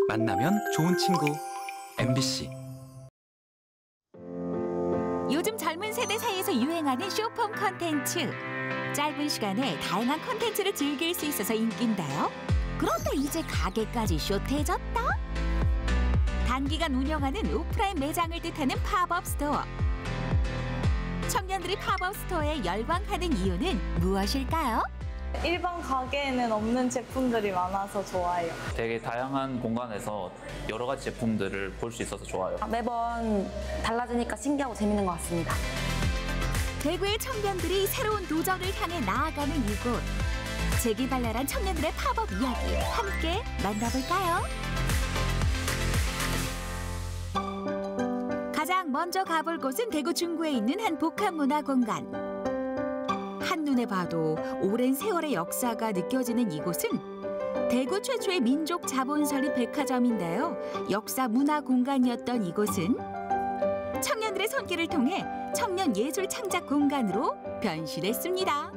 만나면 좋은 친구 MBC. 요즘 젊은 세대 사이에서 유행하는 쇼폼 콘텐츠. 짧은 시간에 다양한 콘텐츠를 즐길 수 있어서 인기인데요. 그런데 이제 가게까지 숏해졌다. 단기간 운영하는 오프라인 매장을 뜻하는 팝업 스토어. 청년들이 팝업 스토어에 열광하는 이유는 무엇일까요? 일반 가게에는 없는 제품들이 많아서 좋아요. 되게 다양한 공간에서 여러 가지 제품들을 볼 수 있어서 좋아요. 매번 달라지니까 신기하고 재밌는 것 같습니다. 대구의 청년들이 새로운 도전을 향해 나아가는 이곳. 재기발랄한 청년들의 팝업 이야기 함께 만나볼까요? 가장 먼저 가볼 곳은 대구 중구에 있는 한 복합문화공간. 한눈에 봐도 오랜 세월의 역사가 느껴지는 이곳은 대구 최초의 민족 자본 설립 백화점인데요. 역사 문화 공간이었던 이곳은 청년들의 손길을 통해 청년 예술 창작 공간으로 변신했습니다.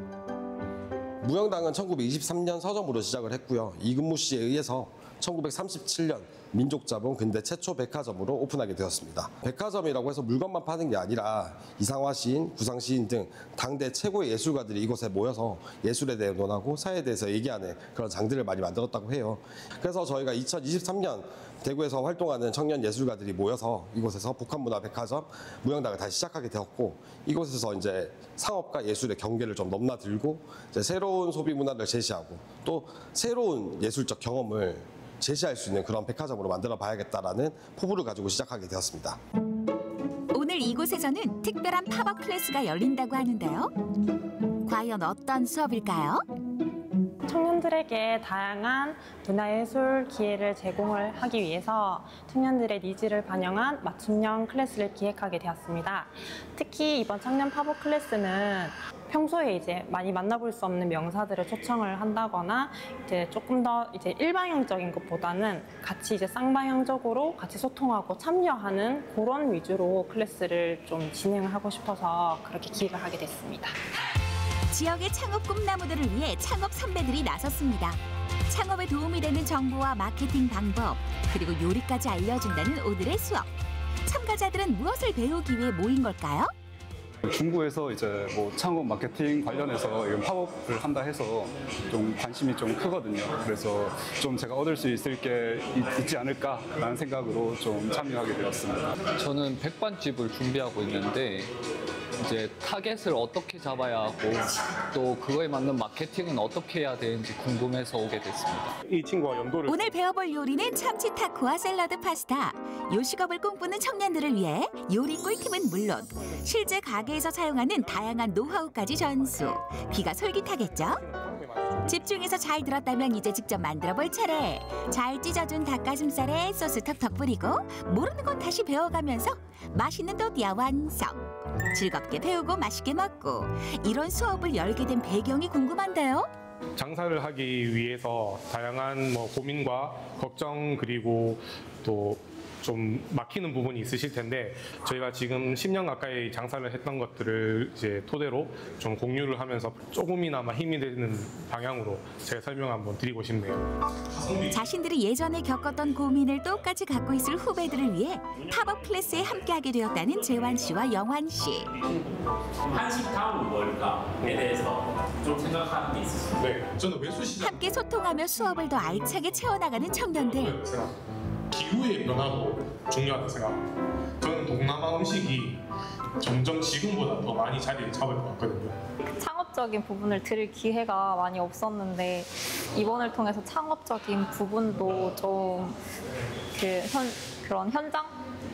무영당은 1923년 서점으로 시작을 했고요. 이근무 씨에 의해서 1937년 민족자본 근대 최초 백화점으로 오픈하게 되었습니다. 백화점이라고 해서 물건만 파는 게 아니라 이상화 시인, 구상 시인 등 당대 최고의 예술가들이 이곳에 모여서 예술에 대해 논하고 사회에 대해서 얘기하는 그런 장들을 많이 만들었다고 해요. 그래서 저희가 2023년 대구에서 활동하는 청년 예술가들이 모여서 이곳에서 복합문화백화점 무영당을 다시 시작하게 되었고, 이곳에서 이제 상업과 예술의 경계를 좀 넘나들고 이제 새로운 소비 문화를 제시하고 또 새로운 예술적 경험을 제시할 수 있는 그런 백화점으로 만들어 봐야겠다라는 포부를 가지고 시작하게 되었습니다. 오늘 이곳에서는 특별한 팝업 클래스가 열린다고 하는데요. 과연 어떤 수업일까요? 청년들에게 다양한 문화예술 기회를 제공을 하기 위해서 청년들의 니즈를 반영한 맞춤형 클래스를 기획하게 되었습니다. 특히 이번 청년 팝업 클래스는 평소에 이제 많이 만나볼 수 없는 명사들을 초청을 한다거나 이제 조금 더 이제 일방향적인 것보다는 같이 이제 쌍방향적으로 같이 소통하고 참여하는 그런 위주로 클래스를 좀 진행을 하고 싶어서 그렇게 기획을 하게 됐습니다. 지역의 창업 꿈나무들을 위해 창업 선배들이 나섰습니다. 창업에 도움이 되는 정보와 마케팅 방법, 그리고 요리까지 알려준다는 오늘의 수업. 참가자들은 무엇을 배우기 위해 모인 걸까요? 중구에서 이제 뭐 창업 마케팅 관련해서 이런 팝업을 한다 해서 좀 관심이 좀 크거든요. 그래서 좀 제가 얻을 수 있을 게 있지 않을까라는 생각으로 좀 참여하게 되었습니다. 저는 백반집을 준비하고 있는데 이제 타겟을 어떻게 잡아야 하고 또 그거에 맞는 마케팅은 어떻게 해야 되는지 궁금해서 오게 됐습니다. 이 친구와 연도를 오늘 배워볼 요리는 참치 타코와 샐러드 파스타. 요식업을 꿈꾸는 청년들을 위해 요리 꿀팁은 물론 실제 가게에서 사용하는 다양한 노하우까지 전수. 귀가 솔깃하겠죠? 집중해서 잘 들었다면 이제 직접 만들어볼 차례. 잘 찢어준 닭가슴살에 소스 턱턱 뿌리고 모르는 건 다시 배워가면서 맛있는 또띠아 완성. 즐겁게 배우고 맛있게 먹고. 이런 수업을 열게 된 배경이 궁금한데요. 장사를 하기 위해서 다양한 고민과 걱정, 그리고 또 좀 막히는 부분이 있으실 텐데 저희가 지금 10년 가까이 장사를 했던 것들을 이제 토대로 좀 공유를 하면서 조금이나마 힘이 되는 방향으로 제가 설명 한번 드리고 싶네요. 자신들이 예전에 겪었던 고민을 똑같이 갖고 있을 후배들을 위해 팝업 클래스에 함께하게 되었다는 재환 씨와 영환 씨. 한식 다음은 뭘까에 대해서 좀 생각하는 게 있으신가요? 네, 저는 외수시장 함께 소통하며 수업을 더 알차게 채워나가는 청년들. 기후의 변화도 중요하다고 생각합니다. 저는 동남아 음식이 점점 지금보다 더 많이 자리를 잡을 것 같거든요. 창업적인 부분을 들을 기회가 많이 없었는데 이번을 통해서 창업적인 부분도 좀 그런 현장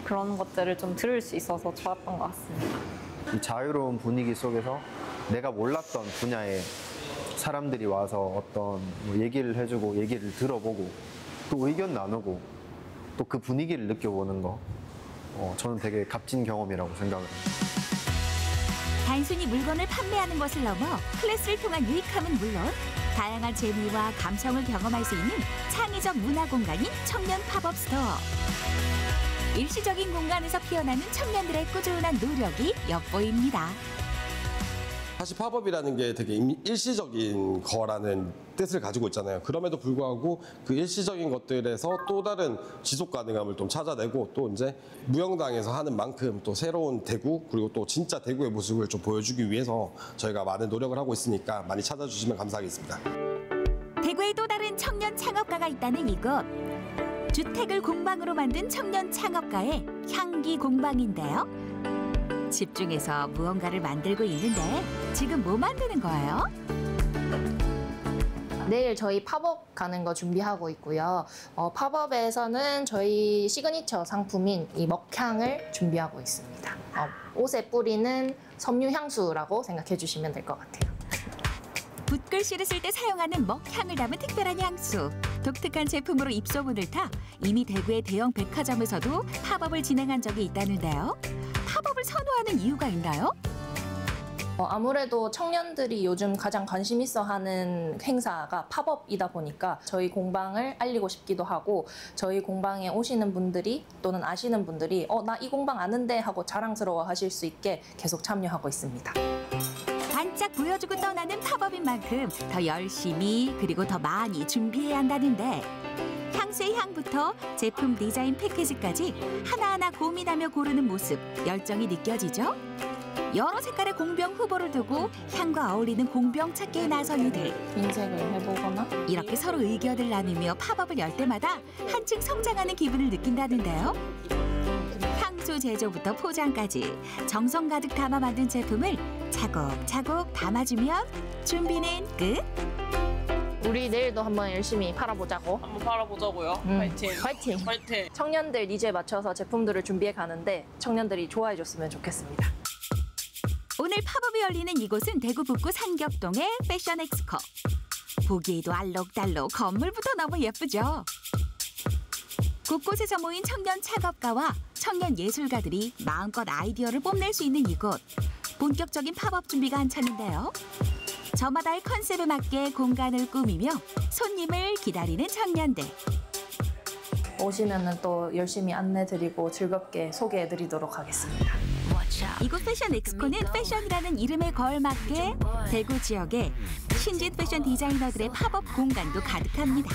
그런 것들을 좀 들을 수 있어서 좋았던 것 같습니다. 이 자유로운 분위기 속에서 내가 몰랐던 분야의 사람들이 와서 어떤 얘기를 해주고 얘기를 들어보고 또 의견 나누고 또 그 분위기를 느껴보는 거 저는 되게 값진 경험이라고 생각을 합니다. 단순히 물건을 판매하는 것을 넘어 클래스를 통한 유익함은 물론 다양한 재미와 감성을 경험할 수 있는 창의적 문화 공간인 청년 팝업 스토어. 일시적인 공간에서 피어나는 청년들의 꾸준한 노력이 엿보입니다. 사실 팝업이라는 게 되게 일시적인 거라는 뜻을 가지고 있잖아요. 그럼에도 불구하고 그 일시적인 것들에서 또 다른 지속 가능함을 좀 찾아내고 또 이제 무영당에서 하는 만큼 또 새로운 대구 그리고 또 진짜 대구의 모습을 좀 보여주기 위해서 저희가 많은 노력을 하고 있으니까 많이 찾아주시면 감사하겠습니다. 대구에 또 다른 청년 창업가가 있다는 이곳. 주택을 공방으로 만든 청년 창업가의 향기 공방인데요. 집중해서 무언가를 만들고 있는데 지금 뭐 만드는 거예요? 내일 저희 팝업 가는 거 준비하고 있고요. 팝업에서는 저희 시그니처 상품인 이 먹향을 준비하고 있습니다. 옷에 뿌리는 섬유 향수라고 생각해 주시면 될 것 같아요. 붓글씨를 쓸 때 사용하는 먹향을 담은 특별한 향수. 독특한 제품으로 입소문을 타 이미 대구의 대형 백화점에서도 팝업을 진행한 적이 있다는데요. 팝업을 선호하는 이유가 있나요? 아무래도 청년들이 요즘 가장 관심 있어 하는 행사가 팝업이다 보니까 저희 공방을 알리고 싶기도 하고 저희 공방에 오시는 분들이 또는 아시는 분들이 나 이 공방 아는데 하고 자랑스러워 하실 수 있게 계속 참여하고 있습니다. 반짝 보여주고 떠나는 팝업인 만큼 더 열심히 그리고 더 많이 준비해야 한다는데 향수의 향부터 제품 디자인 패키지까지 하나하나 고민하며 고르는 모습, 열정이 느껴지죠? 여러 색깔의 공병 후보를 두고 향과 어울리는 공병 찾기에 나선 이들. 인색을 해보거나 이렇게 서로 의견을 나누며 팝업을 열 때마다 한층 성장하는 기분을 느낀다는데요. 향수 제조부터 포장까지 정성 가득 담아 만든 제품을 차곡차곡 담아주면 준비는 끝. 우리 내일도 한번 열심히 팔아보자고. 한번 팔아보자고요. 화이팅. 화이팅. 화이팅. 청년들 니즈에 맞춰서 제품들을 준비해 가는데 청년들이 좋아해 줬으면 좋겠습니다. 오늘 팝업이 열리는 이곳은 대구 북구 상격동의 패션 엑스커. 보기에도 알록달록 건물부터 너무 예쁘죠. 곳곳에서 모인 청년 창업가와 청년 예술가들이 마음껏 아이디어를 뽐낼 수 있는 이곳. 본격적인 팝업 준비가 한창인데요. 저마다의 컨셉에 맞게 공간을 꾸미며 손님을 기다리는 청년들. 오시면은 또 열심히 안내드리고 즐겁게 소개해드리도록 하겠습니다. 이곳 패션 엑스코는 패션이라는 이름에 걸맞게 대구 지역에 신진 패션 디자이너들의 팝업 공간도 가득합니다.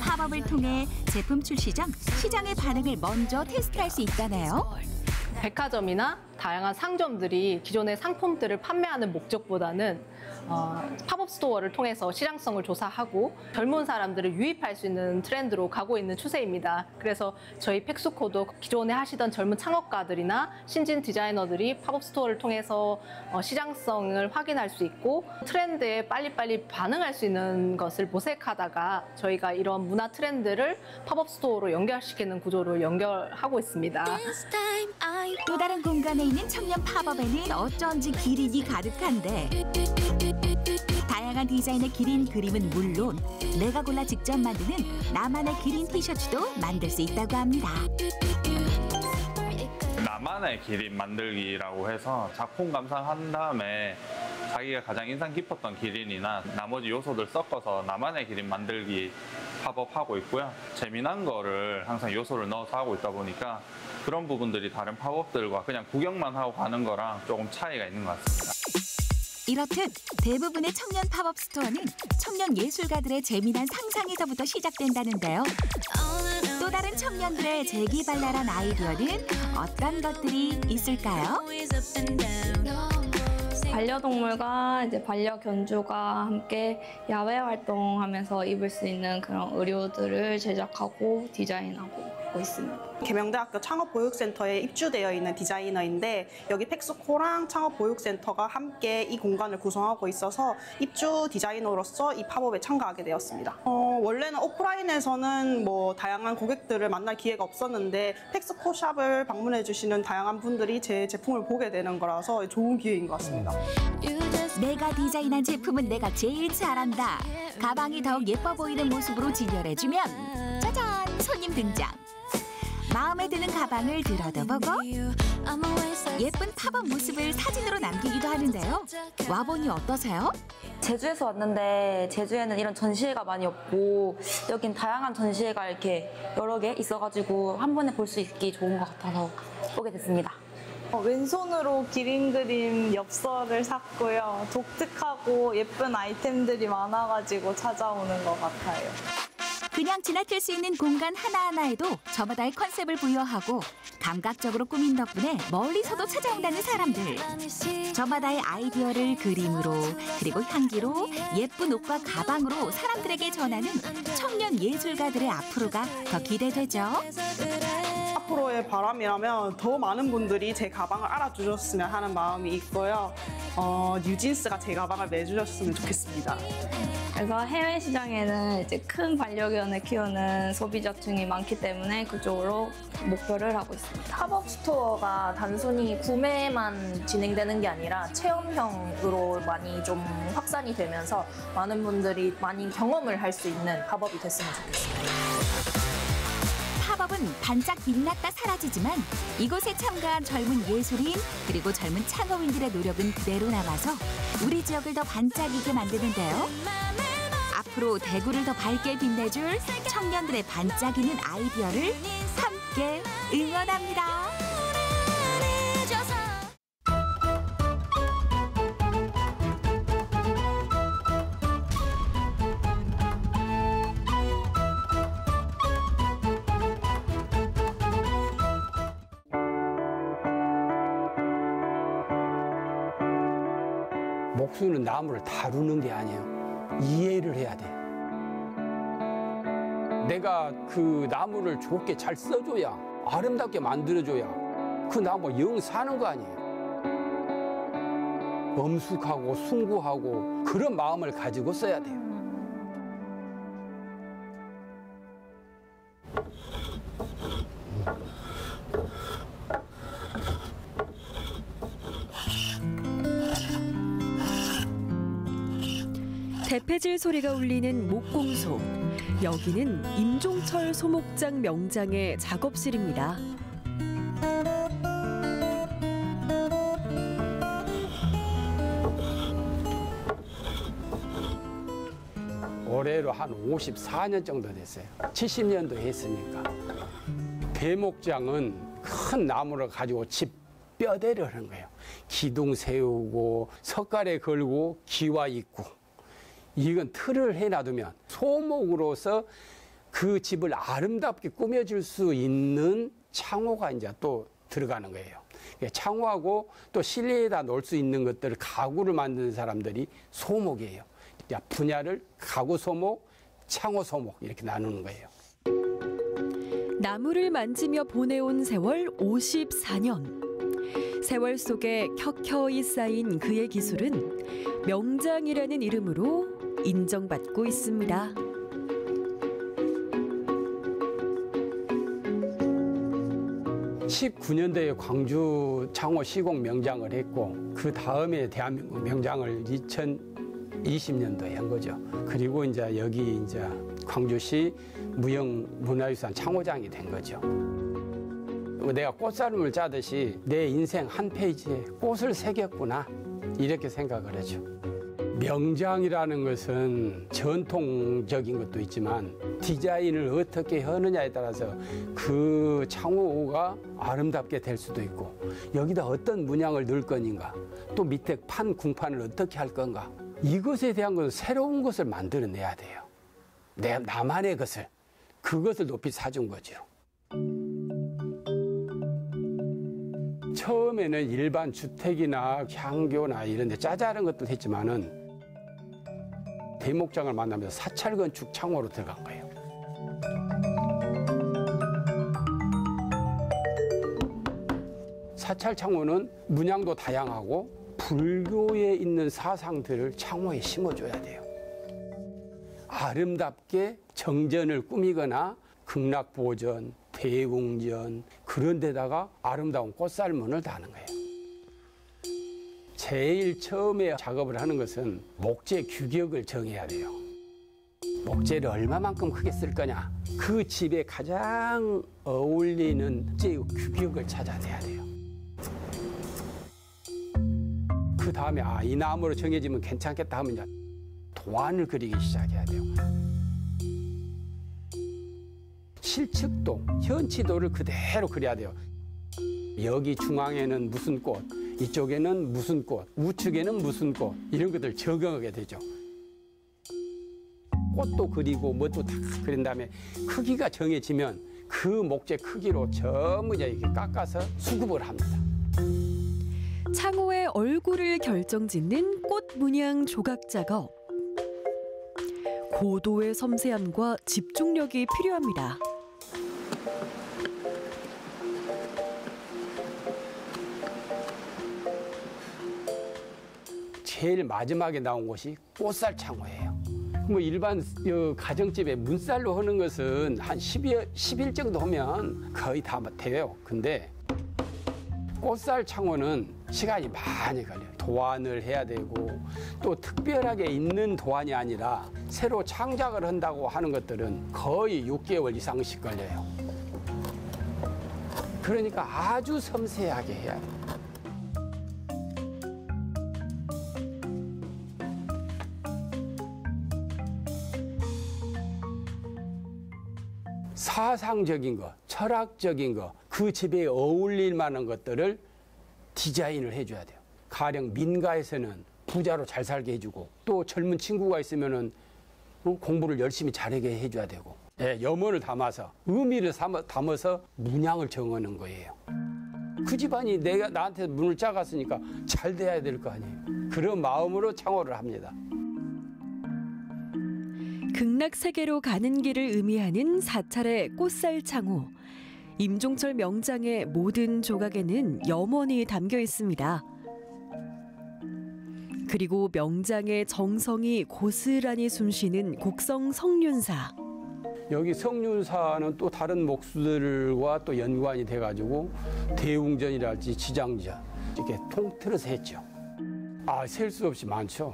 팝업을 통해 제품 출시 전 시장의 반응을 먼저 테스트할 수 있다네요. 백화점이나 다양한 상점들이 기존의 상품들을 판매하는 목적보다는 팝업 스토어를 통해서 시장성을 조사하고 젊은 사람들을 유입할 수 있는 트렌드로 가고 있는 추세입니다. 그래서 저희 팩스코도 기존에 하시던 젊은 창업가들이나 신진 디자이너들이 팝업 스토어를 통해서 시장성을 확인할 수 있고 트렌드에 빨리빨리 반응할 수 있는 것을 모색하다가 저희가 이런 문화 트렌드를 팝업 스토어로 연결시키는 구조를 연결하고 있습니다. 또 다른 공간에 있는 청년 팝업에는 어쩐지 기린이 가득한데 다양한 디자인의 기린 그림은 물론 내가 골라 직접 만드는 나만의 기린 티셔츠도 만들 수 있다고 합니다. 나만의 기린 만들기라고 해서 작품 감상한 다음에 자기가 가장 인상 깊었던 기린이나 나머지 요소들 섞어서 나만의 기린 만들기 팝업하고 있고요. 재미난 거를 항상 요소를 넣어서 하고 있다 보니까 그런 부분들이 다른 팝업들과 그냥 구경만 하고 가는 거랑 조금 차이가 있는 것 같습니다. 이렇듯 대부분의 청년 팝업 스토어는 청년 예술가들의 재미난 상상에서부터 시작된다는데요. 또 다른 청년들의 재기발랄한 아이디어는 어떤 것들이 있을까요? 반려동물과 이제 반려견주가 함께 야외 활동하면서 입을 수 있는 그런 의류들을 제작하고 디자인하고 있습니다. 계명대학교 창업보육센터에 입주되어 있는 디자이너인데 여기 팩스코랑 창업보육센터가 함께 이 공간을 구성하고 있어서 입주 디자이너로서 이 팝업에 참가하게 되었습니다. 원래는 오프라인에서는 다양한 고객들을 만날 기회가 없었는데 팩스코 샵을 방문해 주시는 다양한 분들이 제 제품을 보게 되는 거라서 좋은 기회인 것 같습니다. 내가 디자인한 제품은 내가 제일 잘한다. 가방이 더욱 예뻐 보이는 모습으로 진열해주면 짜잔! 손님 등장. 마음에 드는 가방을 들어도 보고 예쁜 팝업 모습을 사진으로 남기기도 하는데요. 와보니 어떠세요? 제주에서 왔는데 제주에는 이런 전시회가 많이 없고 여긴 다양한 전시회가 이렇게 여러 개 있어가지고 한 번에 볼 수 있기 좋은 것 같아서 오게 됐습니다. 왼손으로 기린 그림 엽서를 샀고요. 독특하고 예쁜 아이템들이 많아가지고 찾아오는 것 같아요. 그냥 지나칠 수 있는 공간 하나하나에도 저마다의 컨셉을 부여하고 감각적으로 꾸민 덕분에 멀리서도 찾아온다는 사람들. 저마다의 아이디어를 그림으로 그리고 향기로 예쁜 옷과 가방으로 사람들에게 전하는 청년 예술가들의 앞으로가 더 기대되죠. 앞으로의 바람이라면 더 많은 분들이 제 가방을 알아주셨으면 하는 마음이 있고요. 뉴진스가 제 가방을 내주셨으면 좋겠습니다. 그래서 해외 시장에는 이제 큰 반려견을 키우는 소비자층이 많기 때문에 그쪽으로 목표를 하고 있습니다. 팝업 스토어가 단순히 구매만 진행되는 게 아니라 체험형으로 많이 좀 확산이 되면서 많은 분들이 많이 경험을 할 수 있는 팝업이 됐으면 좋겠습니다. 팝업은 반짝 빛났다 사라지지만 이곳에 참가한 젊은 예술인 그리고 젊은 창업인들의 노력은 그대로 남아서 우리 지역을 더 반짝이게 만드는데요. 앞으로 대구를 더 밝게 빛내줄 청년들의 반짝이는 아이디어를 함께 응원합니다. 목수는 나무를 다루는 게 아니에요. 이해를 해야 돼. 내가 그 나무를 좋게 잘 써줘야, 아름답게 만들어줘야 그 나무가 영 사는 거 아니에요. 엄숙하고 숭고하고 그런 마음을 가지고 써야 돼요. 대패질 소리가 울리는 목공소. 여기는 임종철 소목장 명장의 작업실입니다. 올해로 한 54년 정도 됐어요. 70년도 했으니까. 대목장은 큰 나무를 가지고 집 뼈대를 하는 거예요. 기둥 세우고 석가래 걸고 기와 있고. 이건 틀을 해놔두면 소목으로서 그 집을 아름답게 꾸며줄 수 있는 창호가 이제 또 들어가는 거예요. 창호하고 또 실내에다 놓을 수 있는 것들을 가구를 만드는 사람들이 소목이에요. 분야를 가구 소목, 창호 소목 이렇게 나누는 거예요. 나무를 만지며 보내온 세월 54년. 세월 속에 켜켜이 쌓인 그의 기술은 명장이라는 이름으로 인정받고 있습니다. (19년도에) 광주 창호 시공 명장을 했고 그 다음에 대한민국 명장을 2020년도에 한 거죠. 그리고 이제 여기 이제 광주시 무형문화유산 창호장이 된 거죠. 내가 꽃사름을 짜듯이 내 인생 한 페이지에 꽃을 새겼구나 이렇게 생각을 하죠. 명장이라는 것은 전통적인 것도 있지만 디자인을 어떻게 하느냐에 따라서 그 창호가 아름답게 될 수도 있고 여기다 어떤 문양을 넣을 건가 또 밑에 궁판을 어떻게 할 건가 이것에 대한 것은 새로운 것을 만들어내야 돼요. 나만의 것을 그것을 높이 사준 거죠. 처음에는 일반 주택이나 향교나 이런 데 짜잘한 것도 했지만은 대목장을 만나면서 사찰 건축 창호로 들어간 거예요. 사찰 창호는 문양도 다양하고 불교에 있는 사상들을 창호에 심어줘야 돼요. 아름답게 정전을 꾸미거나 극락보전, 대웅전 그런 데다가 아름다운 꽃살문을 다는 거예요. 제일 처음에 작업을 하는 것은 목재 규격을 정해야 돼요. 목재를 얼마만큼 크게 쓸 거냐 그 집에 가장 어울리는 목재 규격을 찾아내야 돼요. 그 다음에 이 나무로 정해지면 괜찮겠다 하면 이제 도안을 그리기 시작해야 돼요. 실측도, 현치도를 그대로 그려야 돼요. 여기 중앙에는 무슨 꽃, 이쪽에는 무슨 꽃, 우측에는 무슨 꽃 이런 것들 적응하게 되죠. 꽃도 그리고 뭣도 다 그린 다음에 크기가 정해지면 그 목재 크기로 전부 이렇게 깎아서 수급을 합니다. 창호의 얼굴을 결정짓는 꽃 문양 조각 작업. 고도의 섬세함과 집중력이 필요합니다. 제일 마지막에 나온 것이 꽃살 창호예요. 뭐 일반 가정집에 문살로 하는 것은 한 10일 정도 하면 거의 다 돼요. 근데 꽃살 창호는 시간이 많이 걸려요. 도안을 해야 되고 또 특별하게 있는 도안이 아니라 새로 창작을 한다고 하는 것들은 거의 6개월 이상씩 걸려요. 그러니까 아주 섬세하게 해야 돼요. 사상적인 거, 철학적인 거, 그 집에 어울릴 만한 것들을 디자인을 해줘야 돼요. 가령 민가에서는 부자로 잘 살게 해주고 또 젊은 친구가 있으면은 공부를 열심히 잘하게 해줘야 되고 염원을 담아서 의미를 담아서 문양을 정하는 거예요. 그 집안이 나한테 문을 짜갔으니까 잘 돼야 될 거 아니에요. 그런 마음으로 창호를 합니다. 극락세계로 가는 길을 의미하는 사찰의 꽃살 창호. 임종철 명장의 모든 조각에는 염원이 담겨 있습니다. 그리고 명장의 정성이 고스란히 숨쉬는 곡성 성륜사. 여기 성륜사는 또 다른 목수들과 또 연관이 돼가지고 대웅전이랄지 지장전 이렇게 통틀어서 했죠. 셀 수 없이 많죠.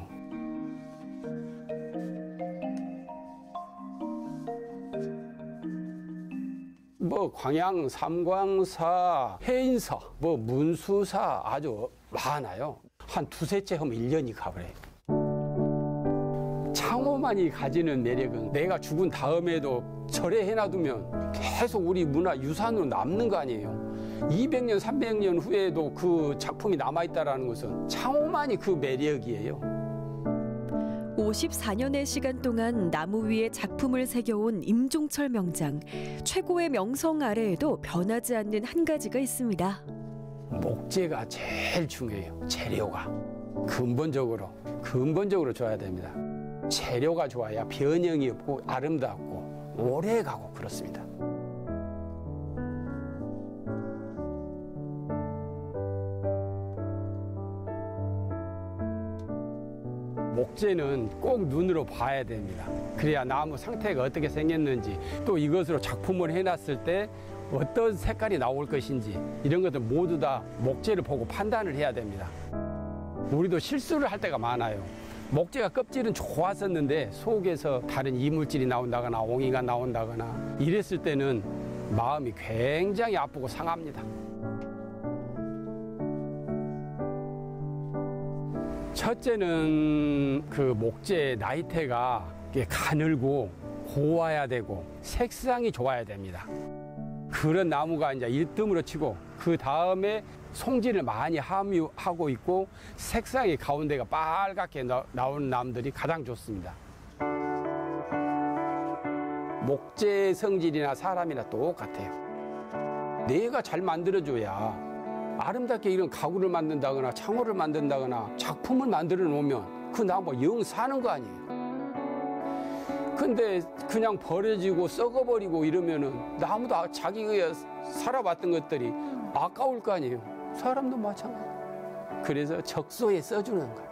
뭐 광양, 삼광사, 해인사, 뭐 문수사 아주 많아요. 한 두세 채 하면 1년이 가버려요. 창호만이 가지는 매력은 내가 죽은 다음에도 절에 해놔두면 계속 우리 문화 유산으로 남는 거 아니에요. 200년, 300년 후에도 그 작품이 남아있다는 것은 창호만이 그 매력이에요. 54년의 시간 동안 나무 위에 작품을 새겨온 임종철 명장. 최고의 명성 아래에도 변하지 않는 한 가지가 있습니다. 목재가 제일 중요해요. 재료가. 근본적으로 좋아야 됩니다. 재료가 좋아야 변형이 없고 아름답고 오래가고 그렇습니다. 목재는 꼭 눈으로 봐야 됩니다. 그래야 나무 상태가 어떻게 생겼는지 또 이것으로 작품을 해놨을 때 어떤 색깔이 나올 것인지 이런 것들 모두 다 목재를 보고 판단을 해야 됩니다. 우리도 실수를 할 때가 많아요. 목재가 껍질은 좋았었는데 속에서 다른 이물질이 나온다거나 옹이가 나온다거나 이랬을 때는 마음이 굉장히 아프고 상합니다. 첫째는 그 목재 나이테가 가늘고 고와야 되고 색상이 좋아야 됩니다. 그런 나무가 이제 1등으로 치고 그 다음에 송지를 많이 함유하고 있고 색상이 가운데가 빨갛게 나오는 나무들이 가장 좋습니다. 목재 성질이나 사람이나 똑같아요. 내가 잘 만들어줘야 아름답게 이런 가구를 만든다거나 창호를 만든다거나 작품을 만들어 놓으면 그 나무 영 사는 거 아니에요. 근데 그냥 버려지고 썩어버리고 이러면은 나무도 자기가 살아왔던 것들이 아까울 거 아니에요. 사람도 마찬가지. 그래서 적소에 써주는 거예요.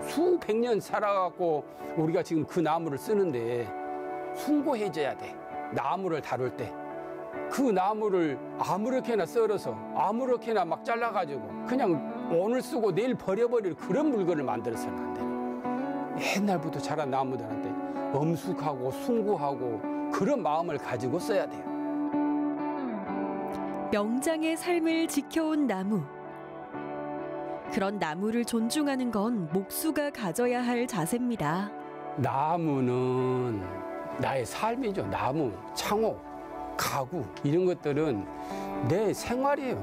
수백 년 살아갖고 우리가 지금 그 나무를 쓰는데 숭고해져야 돼. 나무를 다룰 때. 그 나무를 아무렇게나 썰어서 아무렇게나 막 잘라가지고 그냥 오늘 쓰고 내일 버려버릴 그런 물건을 만들어서는 안 돼요. 옛날부터 자란 나무들한테 엄숙하고 숭고하고 그런 마음을 가지고 써야 돼요. 명장의 삶을 지켜온 나무. 그런 나무를 존중하는 건 목수가 가져야 할 자세입니다. 나무는 나의 삶이죠. 나무, 창호, 가구 이런 것들은 내 생활이에요.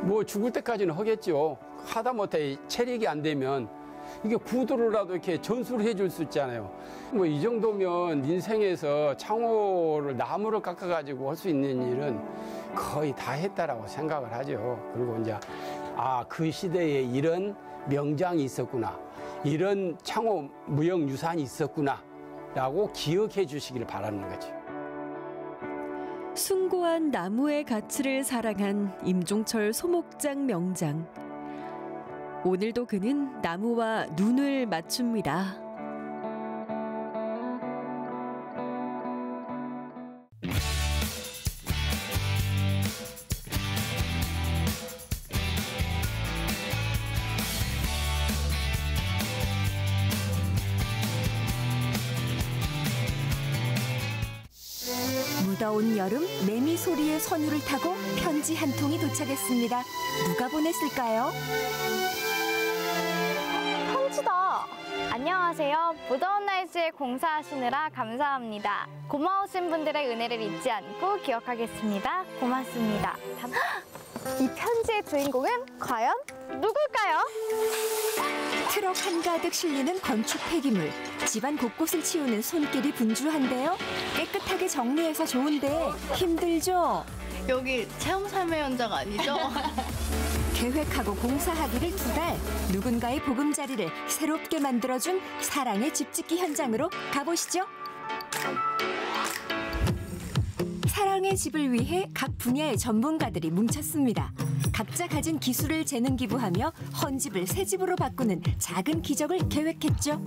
뭐 죽을 때까지는 하겠죠. 하다못해 체력이 안 되면 이게 구두로라도 이렇게 전수를 해줄 수 있잖아요. 뭐 이 정도면 인생에서 창호를 나무를 깎아가지고 할 수 있는 일은 거의 다 했다라고 생각을 하죠. 그리고 이제 그 시대에 이런 명장이 있었구나, 이런 창호 무형유산이 있었구나라고 기억해 주시기를 바라는 거죠. 숭고한 나무의 가치를 사랑한 임종철 소목장 명장. 오늘도 그는 나무와 눈을 맞춥니다. 무더운 여름 매미 소리의 선율을 타고 편지 한 통이 도착했습니다. 누가 보냈을까요? 편지다. 안녕하세요. 무더운 날씨에 공사하시느라 감사합니다. 고마우신 분들의 은혜를 잊지 않고 기억하겠습니다. 고맙습니다. 이 편지의 주인공은 과연 누굴까요? 트럭 한가득 실리는 건축 폐기물. 집안 곳곳을 치우는 손길이 분주한데요. 깨끗하게 정리해서 좋은데 힘들죠? 여기 체험 삶의 현장 아니죠? 계획하고 공사하기를 2달. 누군가의 보금자리를 새롭게 만들어준 사랑의 집짓기 현장으로 가보시죠. 사랑의 집을 위해 각 분야의 전문가들이 뭉쳤습니다. 각자 가진 기술을 재능 기부하며 헌집을 새집으로 바꾸는 작은 기적을 계획했죠.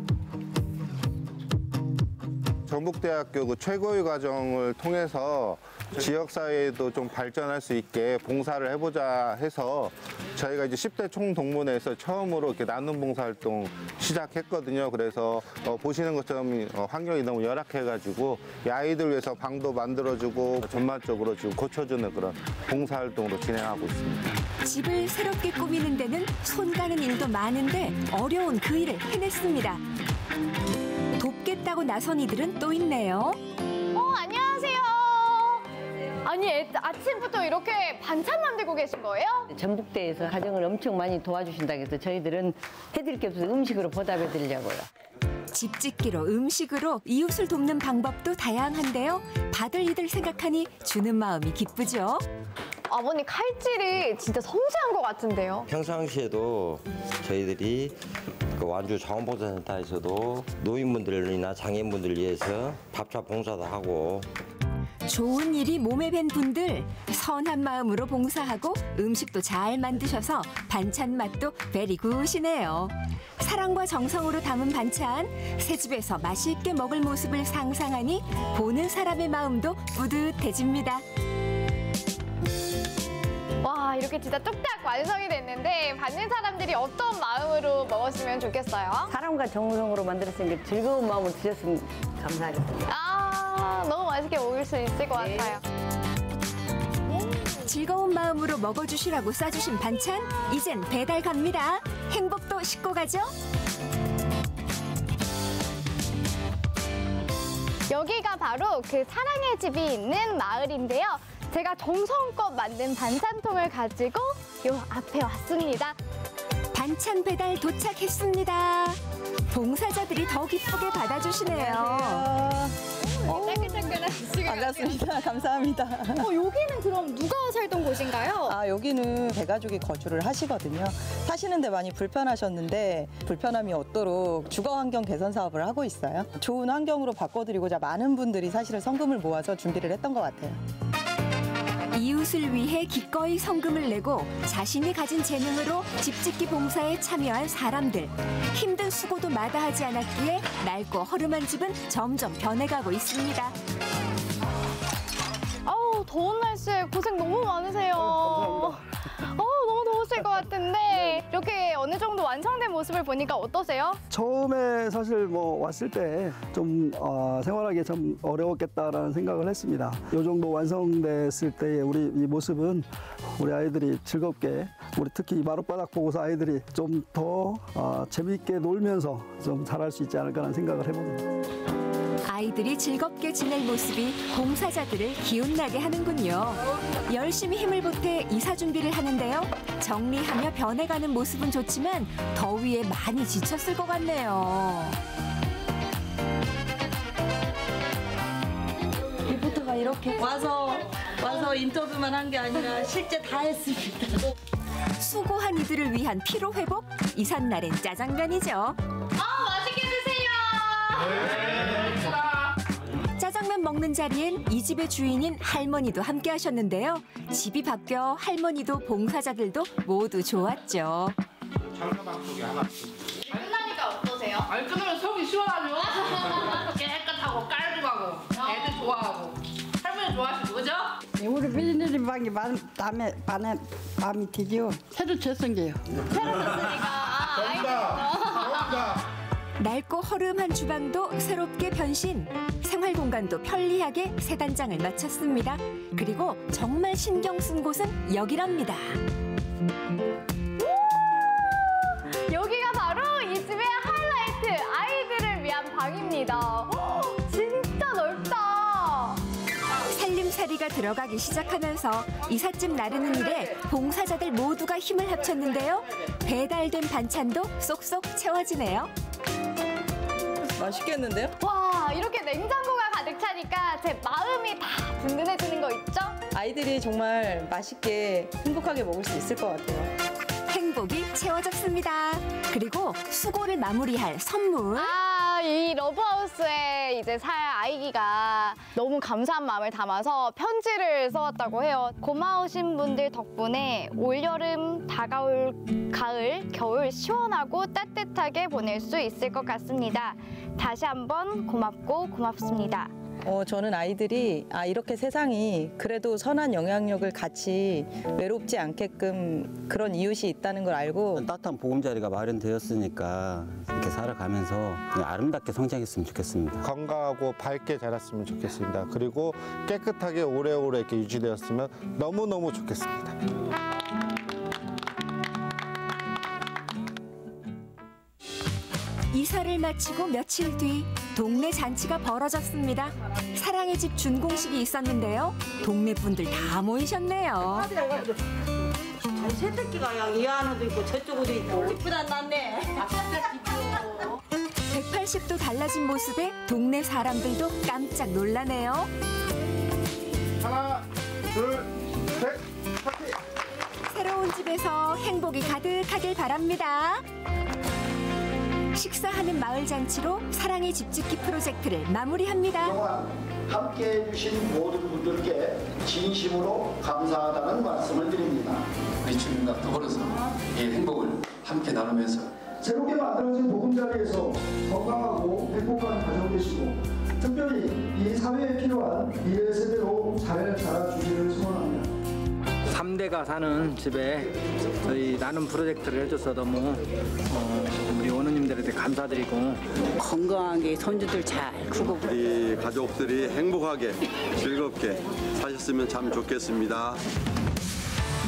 전북대학교 그 최고위 과정을 통해서 지역사회도 좀 발전할 수 있게 봉사를 해보자 해서 저희가 이제 10대 총동문회에서 처음으로 이렇게 나눔 봉사활동 시작했거든요. 그래서 보시는 것처럼 환경이 너무 열악해가지고 이 아이들 위해서 방도 만들어주고 전반적으로 지금 고쳐주는 그런 봉사활동으로 진행하고 있습니다. 집을 새롭게 꾸미는 데는 손 가는 일도 많은데 어려운 그 일을 해냈습니다. 돕겠다고 나선 이들은 또 있네요. 안녕하세요. 아니, 아침부터 이렇게 반찬 만들고 계신 거예요? 전북대에서 가정을 엄청 많이 도와주신다고 해서 저희들은 해드릴 게 없어서 음식으로 보답해 드리려고요. 집짓기로 음식으로 이웃을 돕는 방법도 다양한데요. 받을 이들 생각하니 주는 마음이 기쁘죠. 아버님 칼질이 진짜 섬세한 것 같은데요? 평상시에도 저희들이 그 완주 자원봉사센터에서도 노인분들이나 장애인분들 위해서 밥차 봉사도 하고 좋은 일이 몸에 밴 분들 선한 마음으로 봉사하고 음식도 잘 만드셔서 반찬 맛도 베리굿이네요. 사랑과 정성으로 담은 반찬 새집에서 맛있게 먹을 모습을 상상하니 보는 사람의 마음도 뿌듯해집니다. 와, 이렇게 진짜 뚝딱 완성이 됐는데 받는 사람들이 어떤 마음으로 먹었으면 좋겠어요? 사랑과 정성으로 만들었으니까 즐거운 마음으로 드셨으면 감사하겠습니다. 너무 맛있게 먹을 수 있을 것 같아요. 즐거운 마음으로 먹어주시라고 싸주신 반찬 이젠 배달 갑니다. 행복도 싣고 가죠. 여기가 바로 그 사랑의 집이 있는 마을인데요. 제가 정성껏 만든 반찬통을 가지고 요 앞에 왔습니다. 반찬 배달 도착했습니다. 봉사자들이 더 기쁘게 받아주시네요. 따끈따끈한 시간. 반갑습니다. 감사합니다. 여기는 그럼 누가 살던 곳인가요? 여기는 대가족이 거주를 하시거든요. 사시는데 많이 불편하셨는데 불편함이 없도록 주거 환경 개선 사업을 하고 있어요. 좋은 환경으로 바꿔드리고자 많은 분들이 사실은 성금을 모아서 준비를 했던 것 같아요. 이웃을 위해 기꺼이 성금을 내고 자신이 가진 재능으로 집짓기 봉사에 참여한 사람들. 힘든 수고도 마다하지 않았기에 낡고 허름한 집은 점점 변해가고 있습니다. 더운 날씨에 고생 너무 많으세요. 너무 더우실 것 같은데 이렇게 어느 정도 완성된 모습을 보니까 어떠세요? 처음에 사실 뭐 왔을 때 좀 생활하기 좀 어려웠겠다라는 생각을 했습니다. 이 정도 완성됐을 때의 우리 이 모습은 우리 아이들이 즐겁게 우리 특히 이 마룻바닥 보고서 아이들이 좀 더 재미있게 놀면서 좀 잘할 수 있지 않을까라는 생각을 해봅니다. 아이들이 즐겁게 지낼 모습이 봉사자들을 기운나게 하는군요. 열심히 힘을 보태 이사 준비를 하는데요. 정리하며 변해가는 모습은 좋지만 더위에 많이 지쳤을 것 같네요. 리포터가 이렇게 와서 인터뷰만 한 게 아니라 실제 다 했습니다. 수고한 이들을 위한 피로 회복? 이삿날엔 짜장면이죠. 맛있게 드세요. 짜장면 먹는 자리엔 이 집의 주인인 할머니도 함께 하셨는데요. 집이 바뀌어 할머니도 봉사자들도 모두 좋았죠. 끝나니까 어떠세요? 끝나면 속이 시원하죠? 깨끗하고 깔끔하고 애들 좋아하고 할머니 좋아하시고 그죠? 우리 비즈니스 방이 마음이 드죠. 새로 쳤은게요. 낡고 허름한 주방도 새롭게 변신. 생활 공간도 편리하게 새 단장을 마쳤습니다. 그리고 정말 신경 쓴 곳은 여기랍니다. 여기가 바로 이 집의 하이라이트, 아이들을 위한 방입니다. 진짜 넓다. 살림살이가 들어가기 시작하면서 이삿짐 나르는 일에 봉사자들 모두가 힘을 합쳤는데요. 배달된 반찬도 쏙쏙 채워지네요. 맛있겠는데요? 와, 이렇게 냉장고가 가득 차니까 제 마음이 다 든든해지는 거 있죠? 아이들이 정말 맛있게 행복하게 먹을 수 있을 것 같아요. 행복이 채워졌습니다. 그리고 수고를 마무리할 선물. 이 러브하우스에 이제 살 아이기가 너무 감사한 마음을 담아서 편지를 써왔다고 해요. 고마우신 분들 덕분에 올여름, 다가올 가을, 겨울 시원하고 따뜻하게 보낼 수 있을 것 같습니다. 다시 한번 고맙고 고맙습니다. 저는 아이들이 이렇게 세상이 그래도 선한 영향력을 같이 외롭지 않게끔 그런 이웃이 있다는 걸 알고 따뜻한 보금자리가 마련되었으니까 이렇게 살아가면서 아름답게 성장했으면 좋겠습니다. 건강하고 밝게 자랐으면 좋겠습니다. 그리고 깨끗하게 오래오래 이렇게 유지되었으면 너무너무 좋겠습니다. 이사를 마치고 며칠 뒤 동네 잔치가 벌어졌습니다. 사랑의 집 준공식이 있었는데요. 동네 분들 다 모이셨네요. 세탁기가 그냥 이 안에도 있고 저쪽에도 있고 이쁘다 났네. 180도 달라진 모습에 동네 사람들도 깜짝 놀라네요. 하나, 둘, 셋, 새로운 집에서 행복이 가득하길 바랍니다. 식사하는 마을 잔치로 사랑의 집짓기 프로젝트를 마무리합니다. 그동안 함께해 주신 모든 분들께 진심으로 감사하다는 말씀을 드립니다. 우리 주민과 더불어서 이 행복을 함께 나누면서 새롭게 만들어진 보금자리에서 건강하고 행복한 가정 되시고 특별히 이 사회에 필요한 미래 세대로 잘 자라주기를 소원합니다. 3대가 사는 집에 저희 나눔 프로젝트를 해줘서 너무 우리 어머님들한테 감사드리고 건강하게 손주들 잘 크고 우리 가족들이 행복하게 즐겁게 사셨으면 참 좋겠습니다.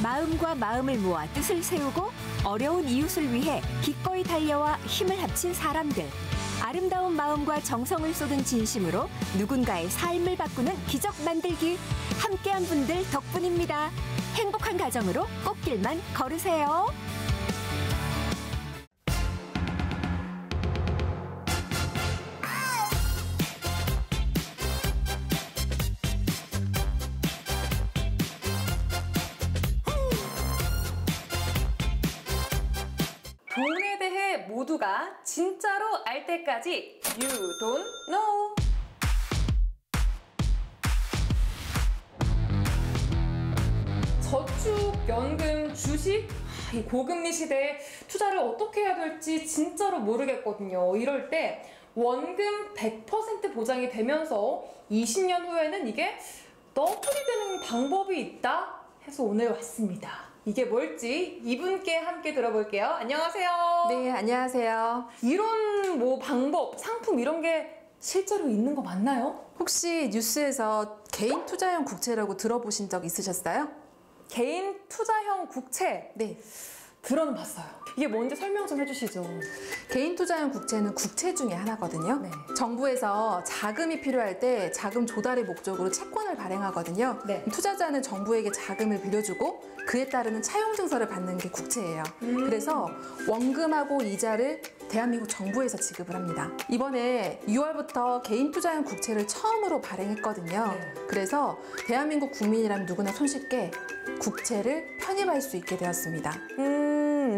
마음과 마음을 모아 뜻을 세우고 어려운 이웃을 위해 기꺼이 달려와 힘을 합친 사람들. 아름다운 마음과 정성을 쏟은 진심으로 누군가의 삶을 바꾸는 기적 만들기. 함께한 분들 덕분입니다. 행복한 가정으로 꽃길만 걸으세요. 돈에 대해 모두가 진짜로 알 때까지 You don't know. 저축, 연금, 주식? 이 고금리 시대에 투자를 어떻게 해야 될지 진짜로 모르겠거든요. 이럴 때 원금 100% 보장이 되면서 20년 후에는 이게 너프리 되는 방법이 있다 해서 오늘 왔습니다. 이게 뭘지 이분께 함께 들어볼게요. 안녕하세요. 네, 안녕하세요. 이런 방법, 상품 이런 게 실제로 있는 거 맞나요? 혹시 뉴스에서 개인 투자형 국채라고 들어보신 적 있으셨어요? 개인 투자형 국채? 네. 들어는 봤어요. 이게 뭔지 설명 좀 해주시죠. 개인 투자형 국채는 국채 중에 하나거든요. 정부에서 자금이 필요할 때 자금 조달의 목적으로 채권을 발행하거든요. 투자자는 정부에게 자금을 빌려주고 그에 따르는 차용 증서를 받는 게 국채예요. 그래서 원금하고 이자를 대한민국 정부에서 지급을 합니다. 이번에 6월부터 개인 투자형 국채를 처음으로 발행했거든요. 그래서 대한민국 국민이라면 누구나 손쉽게 국채를 편입할 수 있게 되었습니다.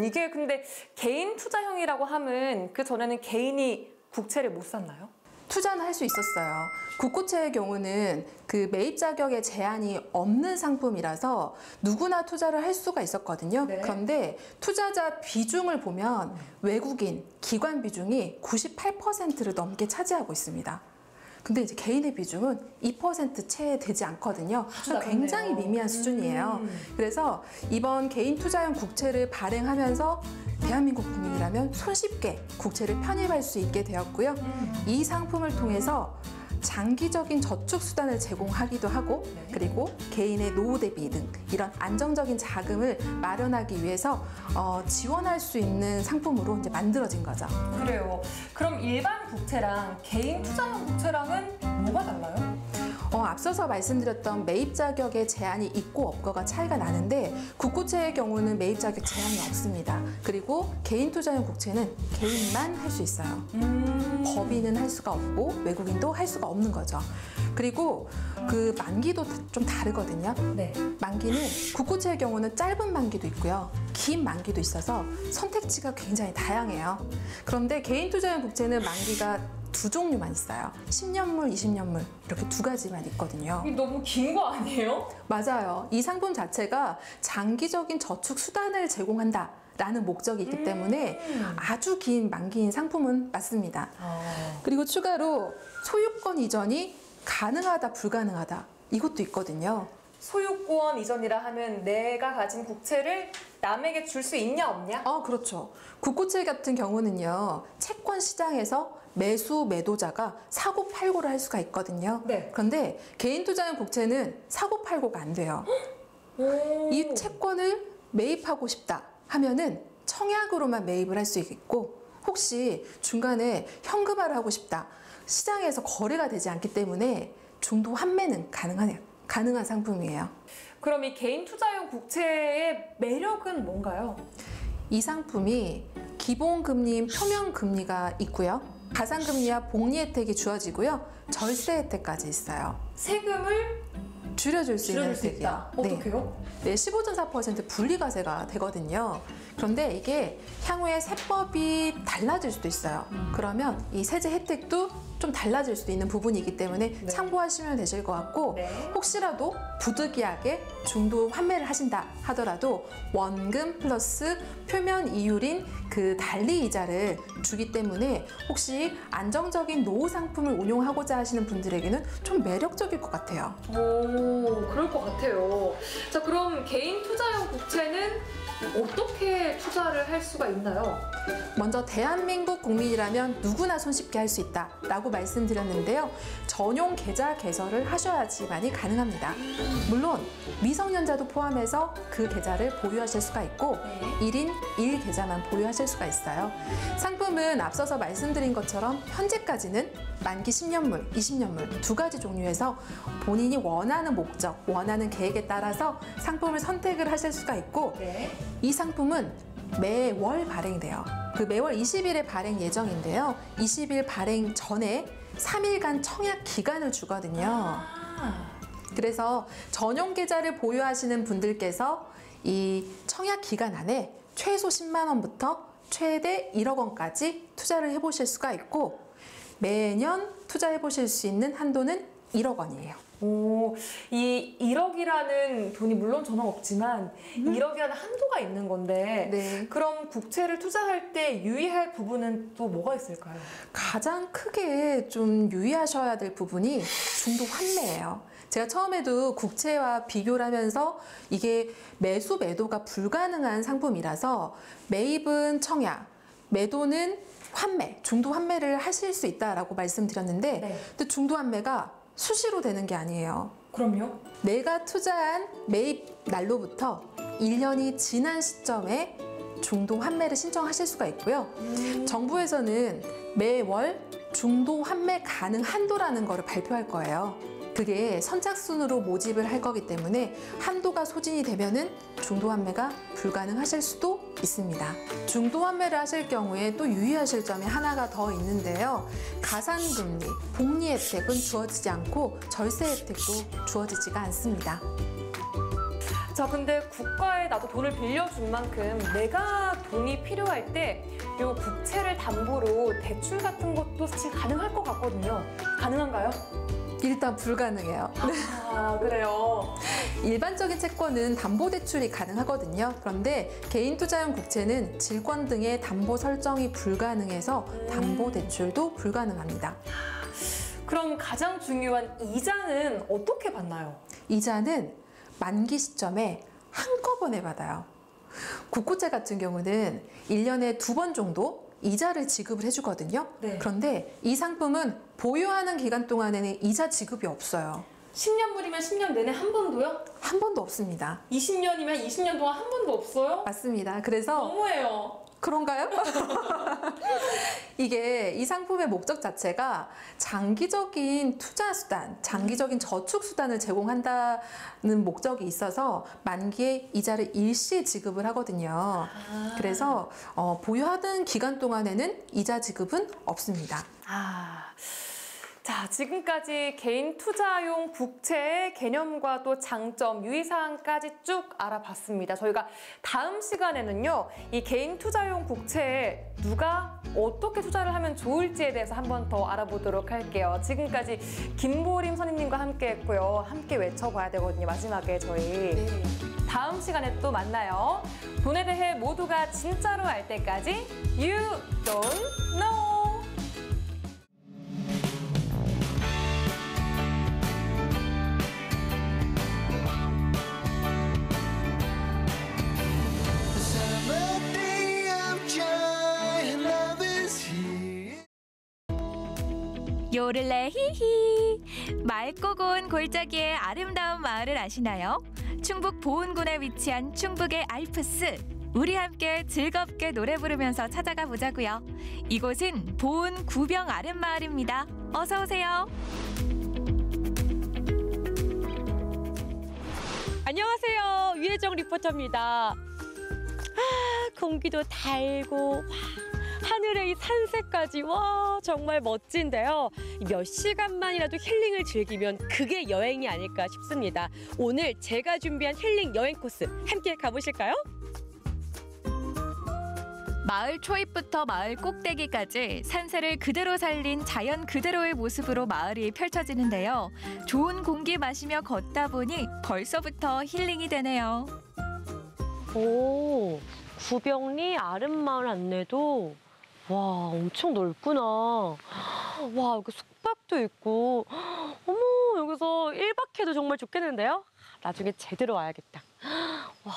이게 근데 개인 투자형이라고 하면 그 전에는 개인이 국채를 못 샀나요? 투자는 할 수 있었어요. 국고채의 경우는 그 매입 자격에 제한이 없는 상품이라서 누구나 투자를 할 수가 있었거든요. 그런데 투자자 비중을 보면 외국인, 기관 비중이 98%를 넘게 차지하고 있습니다. 근데 이제 개인의 비중은 2% 채 되지 않거든요. 굉장히 미미한 수준이에요. 그래서 이번 개인 투자형 국채를 발행하면서 대한민국 국민이라면 손쉽게 국채를 편입할 수 있게 되었고요. 이 상품을 통해서 장기적인 저축 수단을 제공하기도 하고 그리고 개인의 노후 대비 등 이런 안정적인 자금을 마련하기 위해서 지원할 수 있는 상품으로 이제 만들어진 거죠. 그래요. 그럼 일반 국채랑 개인 투자형 국채랑은 뭐가 달라요? 앞서서 말씀드렸던 매입 자격의 제한이 있고 없고가 차이가 나는데 국고채의 경우는 매입 자격 제한이 없습니다. 그리고 개인 투자형 국채는 개인만 할 수 있어요. 법인은 할 수가 없고 외국인도 할 수가 없는 거죠. 그리고 그 만기도 좀 다르거든요. 만기는 국고채의 경우는 짧은 만기도 있고요. 긴 만기도 있어서 선택지가 굉장히 다양해요. 그런데 개인 투자형 국채는 만기가 두 종류만 있어요. 10년물, 20년물 이렇게 두 가지만 있거든요. 이게 너무 긴 거 아니에요? 맞아요. 이 상품 자체가 장기적인 저축 수단을 제공한다 라는 목적이 있기 때문에 아주 긴 만기인 상품은 맞습니다. 그리고 추가로 소유권 이전이 가능하다, 불가능하다 이것도 있거든요. 소유권 이전이라 하면 내가 가진 국채를 남에게 줄 수 있냐 없냐? 그렇죠. 국고채 같은 경우는요. 채권 시장에서 매수 매도자가 사고 팔고를 할 수가 있거든요. 그런데 개인 투자형 국채는 사고 팔고가 안 돼요. 이 채권을 매입하고 싶다 하면은 청약으로만 매입을 할 수 있고 혹시 중간에 현금화를 하고 싶다 시장에서 거래가 되지 않기 때문에 중도 환매는 가능한 상품이에요. 그럼 이 개인 투자형 국채의 매력은 뭔가요? 이 상품이 기본금리인 표면금리가 있고요. 가상금리와 복리 혜택이 주어지고요. 절세 혜택까지 있어요. 세금을 줄여줄 수 있는 혜택이요. 어떻게요? 네, 15.4% 분리과세가 되거든요. 그런데 이게 향후에 세법이 달라질 수도 있어요. 그러면 이 세제 혜택도 좀 달라질 수도 있는 부분이기 때문에 참고하시면 되실 것 같고 혹시라도 부득이하게 중도 환매를 하신다 하더라도 원금 플러스 표면 이율인 그 달리 이자를 주기 때문에 혹시 안정적인 노후 상품을 운용하고자 하시는 분들에게는 좀 매력적일 것 같아요. 그럴 것 같아요. 자, 그럼 개인 투자형 국채는 어떻게 투자를 할 수가 있나요? 먼저 대한민국 국민이라면 누구나 손쉽게 할 수 있다라고 말씀드렸는데요. 전용 계좌 개설을 하셔야지만이 가능합니다. 물론 미성년자도 포함해서 그 계좌를 보유하실 수가 있고 1인 1계좌만 보유하실 수가 있어요. 상품은 앞서서 말씀드린 것처럼 현재까지는 만기 10년물, 20년물 두 가지 종류에서 본인이 원하는 목적, 원하는 계획에 따라서 상품을 선택을 하실 수가 있고 이 상품은 매월 발행돼요. 그 매월 20일에 발행 예정인데요. 20일 발행 전에 3일간 청약 기간을 주거든요. 그래서 전용 계좌를 보유하시는 분들께서 이 청약 기간 안에 최소 10만 원부터 최대 1억 원까지 투자를 해보실 수가 있고 매년 투자해보실 수 있는 한도는 1억 원이에요. 이 1억이라는 돈이 물론 저는 없지만 1억이라는 한도가 있는 건데 그럼 국채를 투자할 때 유의할 부분은 또 뭐가 있을까요? 가장 크게 좀 유의하셔야 될 부분이 중도 환매예요. 제가 처음에도 국채와 비교를 하면서 이게 매수 매도가 불가능한 상품이라서 매입은 청약, 매도는 환매, 중도 환매를 하실 수 있다라고 말씀드렸는데 근데 중도 환매가 수시로 되는 게 아니에요. 그럼요? 내가 투자한 매입 날로부터 1년이 지난 시점에 중도 환매를 신청하실 수가 있고요. 정부에서는 매월 중도 환매 가능 한도라는 거를 발표할 거예요. 그게 선착순으로 모집을 할 거기 때문에 한도가 소진이 되면은 중도 환매가 불가능하실 수도 있습니다. 중도 환매를 하실 경우에 또 유의하실 점이 하나가 더 있는데요. 가산금리, 복리 혜택은 주어지지 않고 절세 혜택도 주어지지가 않습니다. 자, 근데 국가에 나도 돈을 빌려준 만큼 내가 돈이 필요할 때 이 국채를 담보로 대출 같은 것도 사실 가능할 것 같거든요. 가능한가요? 일단 불가능해요. 아, 그래요? 일반적인 채권은 담보대출이 가능하거든요. 그런데 개인투자용 국채는 질권 등의 담보 설정이 불가능해서 담보대출도 불가능합니다. 그럼 가장 중요한 이자는 어떻게 받나요? 이자는 만기 시점에 한꺼번에 받아요. 국고채 같은 경우는 1년에 2번 정도 이자를 지급을 해주거든요. 네. 그런데 이 상품은 보유하는 기간 동안에는 이자 지급이 없어요. 10년물이면 10년 내내 한 번도요? 한 번도 없습니다. 20년이면 20년 동안 한 번도 없어요? 맞습니다. 그래서 너무해요. 그런가요? 이게 이 상품의 목적 자체가 장기적인 투자 수단, 장기적인 저축 수단을 제공한다는 목적이 있어서 만기에 이자를 일시 지급을 하거든요. 그래서 보유하던 기간 동안에는 이자 지급은 없습니다. 자, 지금까지 개인 투자용 국채의 개념과 또 장점, 유의사항까지 쭉 알아봤습니다. 저희가 다음 시간에는요, 이 개인 투자용 국채에 누가 어떻게 투자를 하면 좋을지에 대해서 한 번 더 알아보도록 할게요. 지금까지 김보림 선임님과 함께 했고요. 함께 외쳐봐야 되거든요, 마지막에 저희. 네. 다음 시간에 또 만나요. 돈에 대해 모두가 진짜로 알 때까지 You don't know. 요를레 히히. 맑고 고운 골짜기의 아름다운 마을을 아시나요? 충북 보은군에 위치한 충북의 알프스. 우리 함께 즐겁게 노래 부르면서 찾아가 보자고요. 이곳은 보은 구병 아랫마을입니다. 어서 오세요. 안녕하세요. 유혜정 리포터입니다. 공기도 달고 하늘의 이 산색까지 와 정말 멋진데요. 몇 시간만이라도 힐링을 즐기면 그게 여행이 아닐까 싶습니다. 오늘 제가 준비한 힐링 여행 코스 함께 가보실까요? 마을 초입부터 마을 꼭대기까지 산세를 그대로 살린 자연 그대로의 모습으로 마을이 펼쳐지는데요. 좋은 공기 마시며 걷다 보니 벌써부터 힐링이 되네요. 오, 구병리 아름마을 안내도 와 엄청 넓구나. 와 여기 숙박도 있고 어머 여기서 1박 해도 정말 좋겠는데요? 나중에 제대로 와야겠다. 와.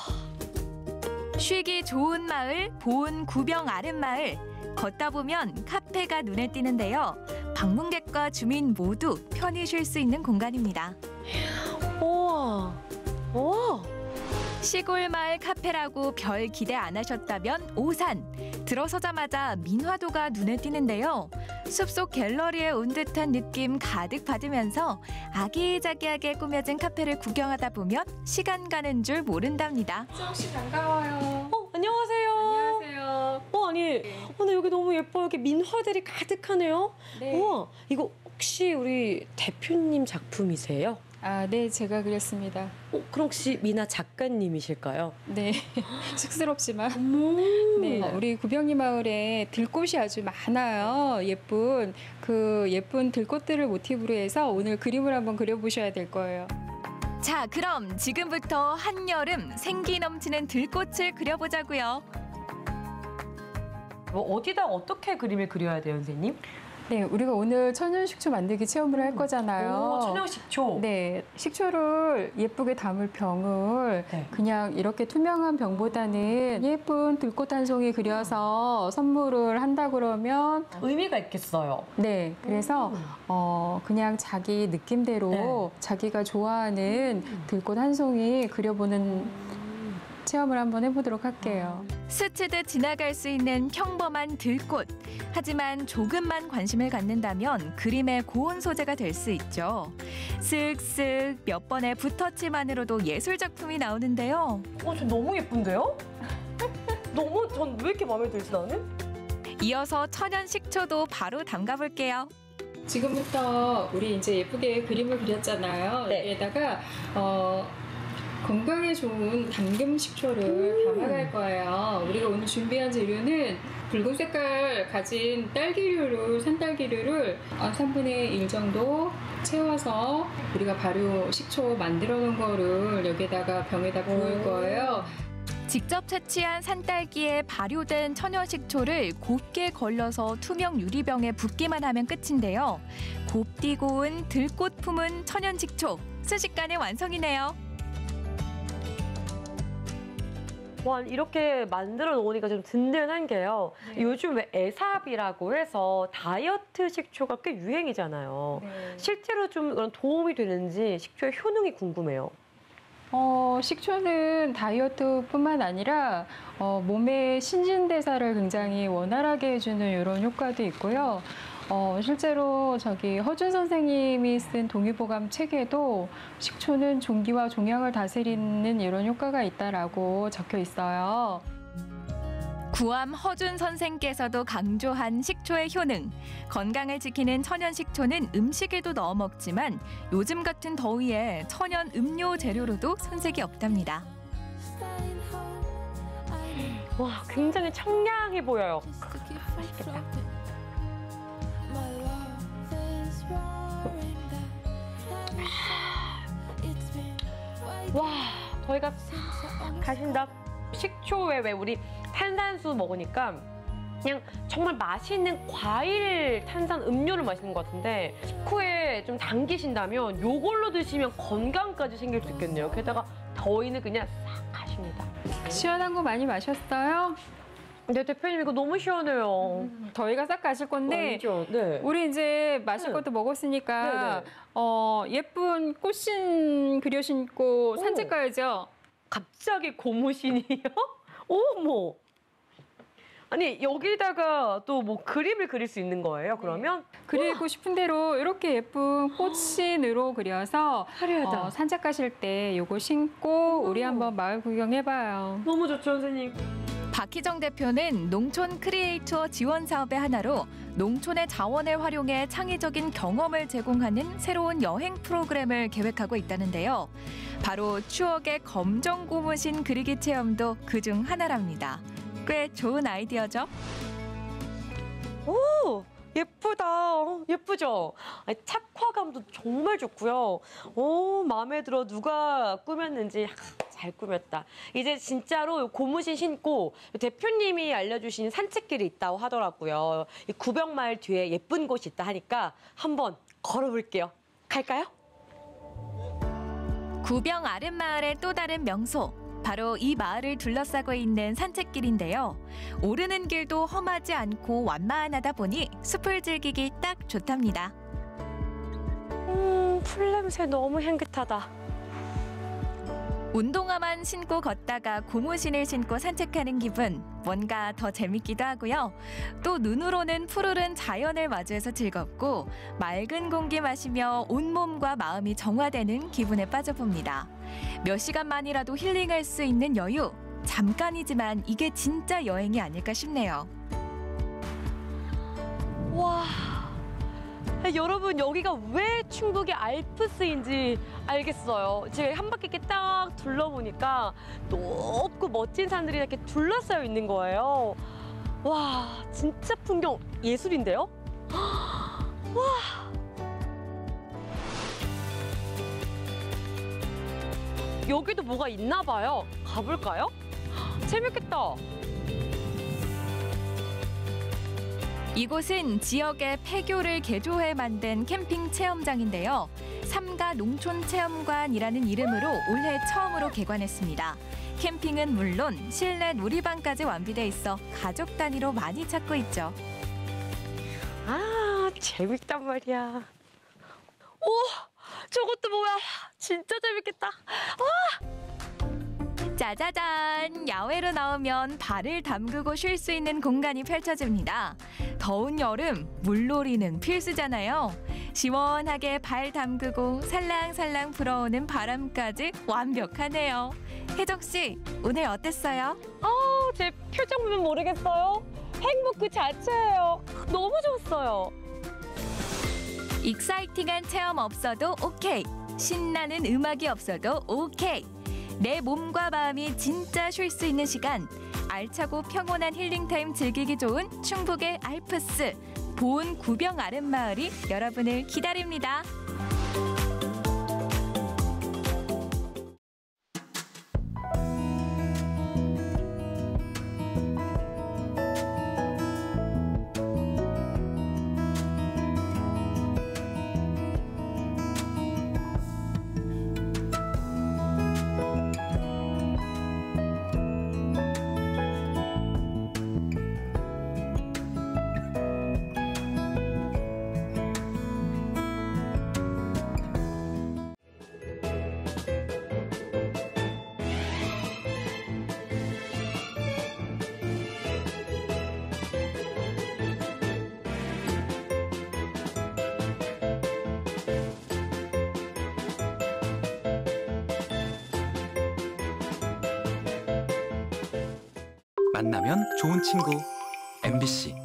쉬기 좋은 마을 보은 구병 아랫마을. 걷다 보면 카페가 눈에 띄는데요. 방문객과 주민 모두 편히 쉴 수 있는 공간입니다. 우와. 우와. 시골 마을 카페라고 별 기대 안 하셨다면 오산. 들어서자마자 민화도가 눈에 띄는데요. 숲속 갤러리에 온 듯한 느낌 가득 받으면서 아기자기하게 꾸며진 카페를 구경하다 보면 시간 가는 줄 모른답니다. 혹시 반가워요. 안녕하세요. 안녕하세요. 아니 오늘 여기 너무 예뻐요. 여기 민화들이 가득하네요. 네. 우와 이거 혹시 우리 대표님 작품이세요? 아, 네, 제가 그렸습니다. 그럼 혹시 미나 작가님이실까요? 네, 쑥스럽지만. 네, 우리 구병리 마을에 들꽃이 아주 많아요. 예쁜 들꽃들을 모티브로 해서 오늘 그림을 한번 그려보셔야 될 거예요. 자, 그럼 지금부터 한여름 생기 넘치는 들꽃을 그려보자고요. 어디다 어떻게 그림을 그려야 돼요, 선생님? 네, 우리가 오늘 천연식초 만들기 체험을 할 거잖아요. 오, 천연식초. 네, 식초를 예쁘게 담을 병을 그냥 이렇게 투명한 병보다는 예쁜 들꽃 한 송이 그려서 선물을 한다 그러면 의미가 있겠어요. 네, 그래서 그냥 자기 느낌대로 자기가 좋아하는 들꽃 한 송이 그려보는 체험을 한번 해보도록 할게요. 스치듯 지나갈 수 있는 평범한 들꽃. 하지만 조금만 관심을 갖는다면 그림의 고운 소재가 될 수 있죠. 쓱쓱 몇 번의 붓터치만으로도 예술 작품이 나오는데요. 저 너무 예쁜데요? 전 왜 이렇게 마음에 들지 나는? 이어서 천연 식초도 바로 담가볼게요. 지금부터 우리 이제 예쁘게 그림을 그렸잖아요. 여기에다가 건강에 좋은 당금 식초를 담아갈 거예요. 우리가 오늘 준비한 재료는 붉은 색깔 가진 딸기류를, 산딸기류를 3분의 1 정도 채워서 우리가 발효 식초 만들어 놓은 거를 여기에다가 병에다 부을 거예요. 직접 채취한 산딸기에 발효된 천연 식초를 곱게 걸러서 투명 유리병에 붓기만 하면 끝인데요. 곱디 고운 들꽃 품은 천연 식초, 순식간에 완성이네요. 와, 이렇게 만들어 놓으니까 좀 든든한 게요. 요즘 왜 애삽이라고 해서 다이어트 식초가 꽤 유행이잖아요. 실제로 좀 그런 도움이 되는지 식초의 효능이 궁금해요. 식초는 다이어트뿐만 아니라 몸의 신진대사를 굉장히 원활하게 해주는 이런 효과도 있고요. 실제로 허준 선생님이 쓴 동의보감 책에도 식초는 종기와 종양을 다스리는 이런 효과가 있다라고 적혀 있어요. 구암 허준 선생께서도 강조한 식초의 효능. 건강을 지키는 천연 식초는 음식에도 넣어 먹지만 요즘 같은 더위에 천연 음료 재료로도 손색이 없답니다. 와, 굉장히 청량해 보여요. 맛있겠다. 와, 저희가 가신다. 식초에 왜 우리 탄산수 먹으니까 그냥 정말 맛있는 과일 탄산 음료를 마시는 것 같은데 식후에 좀 당기신다면 요걸로 드시면 건강까지 생길 수 있겠네요. 게다가 더위는 그냥 싹 가십니다. 시원한 거 많이 마셨어요? 네, 대표님 이거 너무 시원해요. 더위가 싹 가실 건데 우리 이제 마실 것도 먹었으니까 예쁜 꽃신 그려 신고 산책 가야죠. 갑자기 고무신이요? 어머! 아니, 여기다가 또 뭐 그림을 그릴 수 있는 거예요, 그러면? 그리고 싶은 대로 이렇게 예쁜 꽃신으로 그려서 화려하다. 산책 가실 때 요거 신고 우리 한번 마을 구경해봐요. 너무 좋죠, 선생님. 박희정 대표는 농촌 크리에이터 지원 사업의 하나로 농촌의 자원을 활용해 창의적인 경험을 제공하는 새로운 여행 프로그램을 계획하고 있다는데요. 바로 추억의 검정 고무신 그리기 체험도 그중 하나랍니다. 꽤 좋은 아이디어죠? 오! 예쁘다. 예쁘죠? 아니, 착화감도 정말 좋고요. 오, 마음에 들어. 누가 꾸몄는지 잘 꾸몄다. 이제 진짜로 고무신 신고 대표님이 알려주신 산책길이 있다고 하더라고요. 이 구병마을 뒤에 예쁜 곳이 있다 하니까 한번 걸어볼게요. 갈까요? 구병 아랫마을의 또 다른 명소. 바로 이 마을을 둘러싸고 있는 산책길인데요. 오르는 길도 험하지 않고 완만하다 보니 숲을 즐기기 딱 좋답니다. 풀냄새 너무 향긋하다. 운동화만 신고 걷다가 고무신을 신고 산책하는 기분, 뭔가 더 재밌기도 하고요. 또 눈으로는 푸르른 자연을 마주해서 즐겁고 맑은 공기 마시며 온몸과 마음이 정화되는 기분에 빠져봅니다. 몇 시간만이라도 힐링할 수 있는 여유, 잠깐이지만 이게 진짜 여행이 아닐까 싶네요. 와, 여러분 여기가 왜 충북의 알프스인지 알겠어요. 제가 한 바퀴 이렇게 딱 둘러보니까 높고 멋진 산들이 이렇게 둘러싸여 있는 거예요. 와, 진짜 풍경 예술인데요? 와. 여기도 뭐가 있나 봐요. 가볼까요? 재밌겠다. 이곳은 지역의 폐교를 개조해 만든 캠핑 체험장인데요. 삼가 농촌체험관이라는 이름으로 올해 처음으로 개관했습니다. 캠핑은 물론 실내 놀이방까지 완비돼 있어 가족 단위로 많이 찾고 있죠. 아, 재밌단 말이야. 오, 저것도 뭐야? 진짜 재밌겠다. 아! 짜자잔! 야외로 나오면 발을 담그고 쉴 수 있는 공간이 펼쳐집니다. 더운 여름 물놀이는 필수잖아요. 시원하게 발 담그고 살랑살랑 불어오는 바람까지 완벽하네요. 혜정 씨, 오늘 어땠어요? 제 표정 보면 모르겠어요. 행복 그 자체예요. 너무 좋았어요. 익사이팅한 체험 없어도 오케이. 신나는 음악이 없어도 오케이. 내 몸과 마음이 진짜 쉴 수 있는 시간. 알차고 평온한 힐링타임 즐기기 좋은 충북의 알프스. 보은 구병 아랫마을이 여러분을 기다립니다. 만나면 좋은 친구 MBC